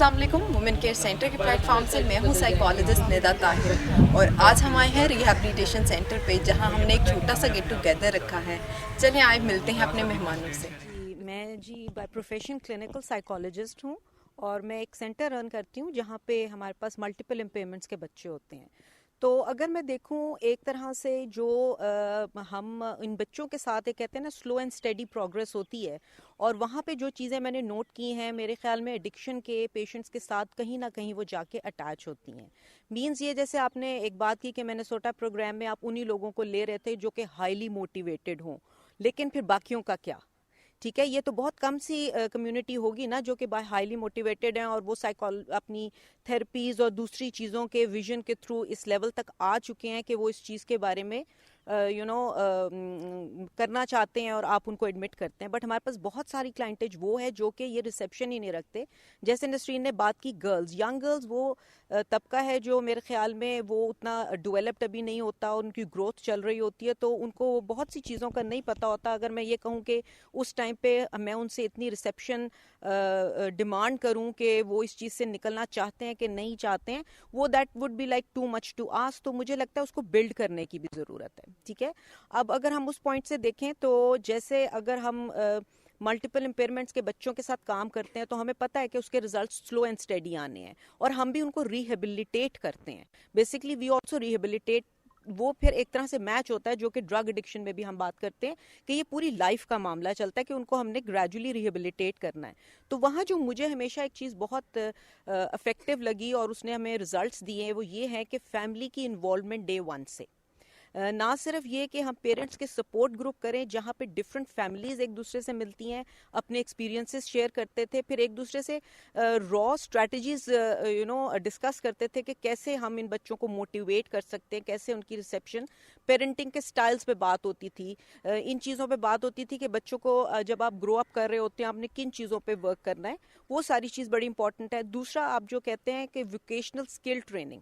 अस्सलाम वालेकुम। Women care centre के प्लेटफॉर्म से मैं हूँ साइकोलॉजिस्ट निदा ताहिर और आज हम आए हैं रिहैबिलिटेशन सेंटर पे, जहाँ हमने एक छोटा सा गेट टुगेदर रखा है। चलिए आए मिलते हैं अपने मेहमानों से। मैं बाय प्रोफेशन क्लिनिकल साइकोलॉजिस्ट हूँ और मैं एक सेंटर रन करती हूँ जहाँ पे हमारे पास मल्टीपल इम्पेयरमेंट्स के बच्चे होते हैं। तो अगर मैं देखूं एक तरह से जो हम इन बच्चों के साथ एक कहते हैं ना स्लो एंड स्टेडी प्रोग्रेस होती है, और वहाँ पे जो चीज़ें मैंने नोट की हैं मेरे ख्याल में एडिक्शन के पेशेंट्स के साथ कहीं ना कहीं वो जाके अटैच होती हैं। मींस ये जैसे आपने एक बात की कि मिनेसोटा प्रोग्राम में आप उन्हीं लोगों को ले रहे थे जो कि हाईली मोटिवेटेड हों, लेकिन फिर बाकियों का क्या? ठीक है, ये तो बहुत कम सी कम्युनिटी होगी ना जो कि बाय हाईली मोटिवेटेड हैं और वो अपनी थेरेपीज और दूसरी चीज़ों के विजन के थ्रू इस लेवल तक आ चुके हैं कि वो इस चीज़ के बारे में करना चाहते हैं और आप उनको एडमिट करते हैं। बट हमारे पास बहुत सारी क्लाइंटेज वो है जो कि ये रिसेप्शन ही नहीं रखते। जैसे नसरीन ने बात की गर्ल्स, यंग गर्ल्स वो तबका है जो मेरे ख्याल में वो उतना डेवलप्ड अभी नहीं होता, उनकी ग्रोथ चल रही होती है, तो उनको बहुत सी चीज़ों का नहीं पता होता। अगर मैं ये कहूँ कि उस टाइम पे मैं उनसे इतनी रिसेप्शन डिमांड करूं कि वो इस चीज़ से निकलना चाहते हैं कि नहीं चाहते हैं, वो that would be like too much to ask. तो मुझे लगता है उसको बिल्ड करने की भी ज़रूरत है। ठीक है, अब अगर हम उस पॉइंट से देखें तो जैसे अगर हम मल्टीपल इम्पेयरमेंट्स के बच्चों के साथ काम करते हैं तो हमें पता है कि उसके रिजल्ट स्लो एंड स्टेडी आने हैं और हम भी उनको रिहेबिलिटेट करते हैं। Basically we also rehabilitate. वो फिर एक तरह से मैच होता है जो कि ड्रग एडिक्शन में भी हम बात करते हैं कि ये पूरी लाइफ का मामला चलता है कि उनको हमने ग्रेजुअली रिहेबिलिटेट करना है। तो वहाँ जो मुझे हमेशा एक चीज़ बहुत इफेक्टिव लगी और उसने हमें रिजल्ट्स दिए वो ये है कि फैमिली की इन्वॉल्वमेंट डे वन से, ना सिर्फ ये कि हम पेरेंट्स के सपोर्ट ग्रुप करें जहाँ पे डिफरेंट फैमिलीज एक दूसरे से मिलती हैं, अपने एक्सपीरियंसेस शेयर करते थे, फिर एक दूसरे से रॉ स्ट्रेटजीज डिस्कस करते थे कि कैसे हम इन बच्चों को मोटिवेट कर सकते हैं, कैसे उनकी रिसेप्शन, पेरेंटिंग के स्टाइल्स पे बात होती थी, इन चीज़ों पे बात होती थी कि बच्चों को जब आप ग्रो अप कर रहे होते हैं आपने किन चीज़ों पे वर्क करना है, वो सारी चीज़ बड़ी इंपॉर्टेंट है। दूसरा आप जो कहते हैं कि वोकेशनल स्किल ट्रेनिंग,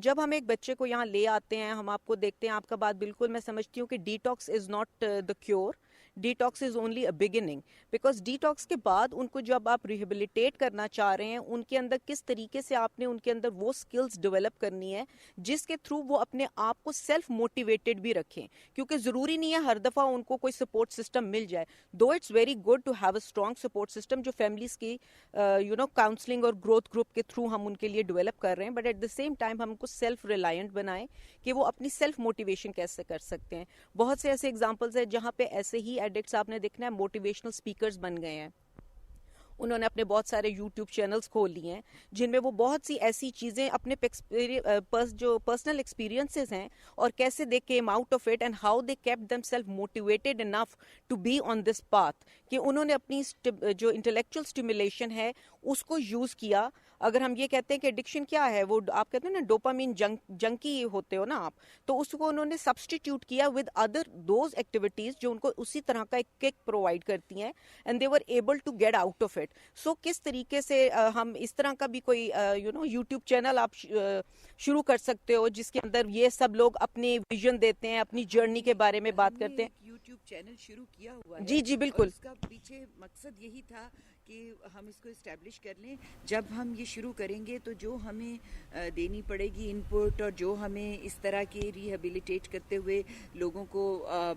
जब हम एक बच्चे को यहाँ ले आते हैं, हम आपको देखते हैं, आपका बात बिल्कुल मैं समझती हूँ कि detox is not the cure, detox is only a beginning. Because detox के बाद उनको जब आप रिहेबिलिटेट करना चाह रहे हैं, उनके अंदर किस तरीके से आपने उनके अंदर वो स्किल्स डेवलप करनी है जिसके थ्रू वो अपने आप को सेल्फ मोटिवेटेड भी रखें। क्योंकि ज़रूरी नहीं है हर दफ़ा उनको कोई सपोर्ट सिस्टम मिल जाए, दो it's very good to have a strong support system जो फैमिलीज़ की काउंसलिंग और ग्रोथ ग्रुप के थ्रू हम उनके लिए डेवलप कर रहे हैं। But at the same time हम उनको सेल्फ रिलायंट बनाएं कि वो अपनी सेल्फ मोटिवेशन कैसे कर सकते हैं। बहुत से ऐसे एग्जांपल्स हैं जहाँ पे ऐसे ही एडिक्ट्स आपने देखना है मोटिवेशनल स्पीकर्स बन गए हैं। उन्होंने अपने बहुत सारे यूट्यूब चैनल्स खोल लिए हैं जिनमें वो बहुत सी ऐसी चीज़ें अपने जो पर्सनल एक्सपीरियंसेस हैं और कैसे they came out of it and how they kept themselves motivated enough to be on this path, कि उन्होंने अपनी जो इंटेलेक्चुअल स्टिमुलेशन है उसको यूज़ किया। अगर हम ये कहते हैं कि एडिक्शन क्या है, वो आप कहते हैं ना डोपामीन जंकी होते हो ना आप, तो उसको उन्होंने सब्सटीट्यूट किया विद अदर दोज एक्टिविटीज़ जो उनको उसी तरह का एक किक प्रोवाइड करती हैं and they were able to get out of it. So किस तरीके से हम इस तरह का भी कोई यूट्यूब चैनल आप शुरू कर सकते हो जिसके अंदर ये सब लोग अपनी विजन देते हैं, अपनी जर्नी के बारे में बात करते हैं। यूट्यूब चैनल शुरू किया हुआ है। जी बिल्कुल। इसका पीछे मकसद यही था कि हम इसको इस्टेब्लिश कर लें। जब हम ये शुरू करेंगे तो जो हमें देनी पड़ेगी इनपुट और जो हमें इस तरह के रिहेबिलिटेट करते हुए लोगों को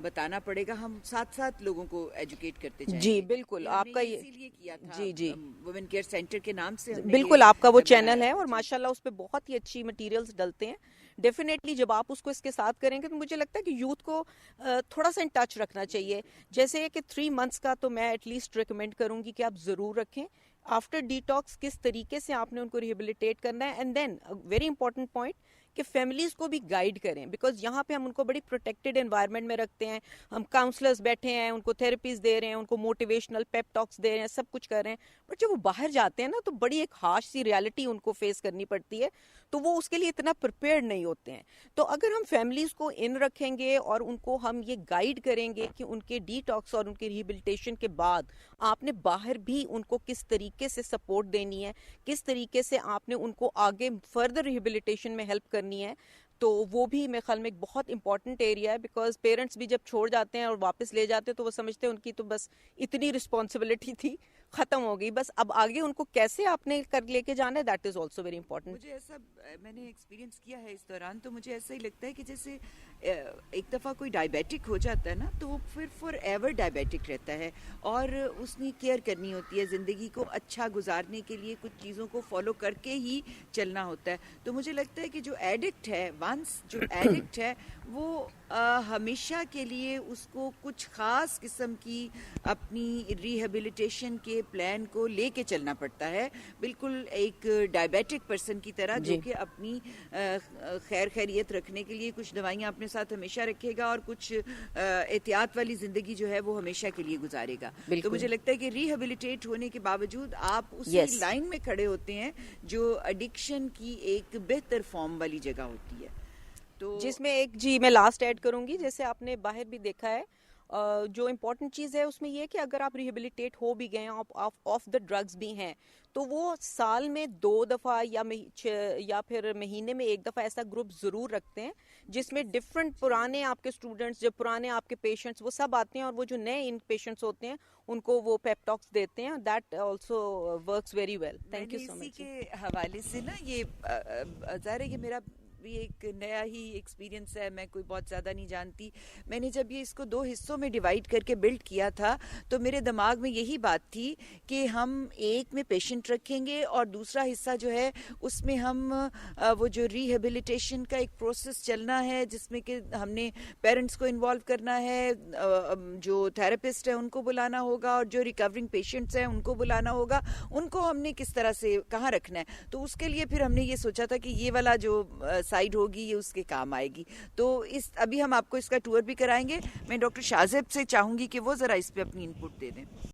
बताना पड़ेगा, हम साथ साथ लोगों को एजुकेट करते जाएंगे। जी बिल्कुल, आपका ये इसीलिए किया था। जी वुमेन केयर सेंटर के नाम से बिल्कुल आपका वो चैनल है और माशाल्लाह उस पर बहुत ही अच्छी मटेरियल्स डलते हैं। डेफिनेटली जब आप उसको इसके साथ करेंगे तो मुझे लगता है कि यूथ को थोड़ा सा इन टच रखना चाहिए। जैसे कि 3 मंथ्स का तो मैं एटलीस्ट रिकमेंड करूंगी कि आप ज़रूर रखें। आफ्टर डिटॉक्स किस तरीके से आपने उनको रिहेबिलिटेट करना है, and then very important point कि फैमिलीज़ को भी गाइड करें, बिकॉज यहाँ पे हम उनको बड़ी प्रोटेक्टेड एनवायरनमेंट में रखते हैं। हम काउंसलर्स बैठे हैं, उनको थेरेपीज दे रहे हैं, उनको मोटिवेशनल पेप टॉक्स दे रहे हैं, सब कुछ कर रहे हैं, बट जब वो बाहर जाते हैं ना तो बड़ी एक हार्श सी रियलिटी उनको फेस करनी पड़ती है, तो वो उसके लिए इतना प्रिपेयर्ड नहीं होते हैं। तो अगर हम फैमिलीज़ को इन रखेंगे और उनको हम ये गाइड करेंगे कि उनके डिटॉक्स और उनके रिहेबिलिटेशन के बाद आपने बाहर भी उनको किस तरीके से सपोर्ट देनी है, किस तरीके से आपने उनको आगे फर्दर रिहेबिलिटेशन में हेल्प करनी है, तो वो भी मेरे ख्याल में एक बहुत इंपॉर्टेंट एरिया है। बिकॉज पेरेंट्स भी जब छोड़ जाते हैं और वापस ले जाते हैं तो वो समझते हैं उनकी तो बस इतनी रिस्पॉन्सिबिलिटी थी, ختم हो गई, बस अब आगे उनको कैसे आपने कर लेके जाना है, that is also very important. मुझे ऐसा मैंने एक्सपीरियंस किया है इस दौरान, तो मुझे ऐसा ही लगता है कि जैसे एक दफ़ा कोई डायबिटिक हो जाता है ना, तो वो फिर फॉर एवर डायबिटिक रहता है और उसकी केयर करनी होती है. ज़िंदगी को अच्छा गुजारने के लिए कुछ चीज़ों को फॉलो करके ही चलना होता है. तो मुझे लगता है कि जो एडिक्ट है, वंस जो एडिक्ट है, वो हमेशा के लिए उसको कुछ ख़ास किस्म की अपनी रिहेबिलिटेशन के प्लान को लेके चलना पड़ता है, बिल्कुल एक डायबिटिक पर्सन की तरह, जो कि अपनी खैर खैरियत रखने के लिए कुछ दवाइयाँ अपने साथ हमेशा रखेगा और कुछ एहतियात वाली ज़िंदगी जो है वो हमेशा के लिए गुजारेगा. तो मुझे लगता है कि रिहेबिलिटेट होने के बावजूद आप उसी लाइन में खड़े होते हैं जो एडिक्शन की एक बेहतर फॉर्म वाली जगह होती है. तो जिसमें एक जी मैं लास्ट ऐड करूंगी, जैसे आपने बाहर भी देखा है, जो इम्पोर्टेंट चीज़ है उसमें ये कि अगर आप रिहेबिलिटेट हो भी गए हैं, आप ऑफ द ड्रग्स भी हैं, तो वो साल में 2 दफ़ा या फिर महीने में 1 दफ़ा ऐसा ग्रुप ज़रूर रखते हैं जिसमें डिफरेंट पुराने आपके स्टूडेंट्स, जो पुराने आपके पेशेंट्स, वो सब आते हैं और वो जो नए इन पेशेंट्स होते हैं उनको वो पेप टॉक्स देते हैं. That also works very well. Thank you so much. इसी के हवाले से ना, ये ज़ाहिर है कि मेरा भी एक नया ही एक्सपीरियंस है, मैं कोई बहुत ज़्यादा नहीं जानती. मैंने जब ये इसको 2 हिस्सों में डिवाइड करके बिल्ड किया था, तो मेरे दिमाग में यही बात थी कि हम एक में पेशेंट रखेंगे और दूसरा हिस्सा जो है उसमें हम वो जो रिहेबिलिटेशन का एक प्रोसेस चलना है, जिसमें कि हमने पेरेंट्स को इन्वॉल्व करना है, जो थेरेपिस्ट है उनको बुलाना होगा और जो रिकवरिंग पेशेंट्स हैं उनको बुलाना होगा, उनको हमने किस तरह से कहाँ रखना है. तो उसके लिए फिर हमने ये सोचा था कि ये वाला जो साइड होगी ये उसके काम आएगी. तो अभी हम आपको इसका टूर भी कराएंगे. मैं डॉक्टर शाहजेब से चाहूंगी कि वो जरा इस पे अपनी इनपुट दे दें.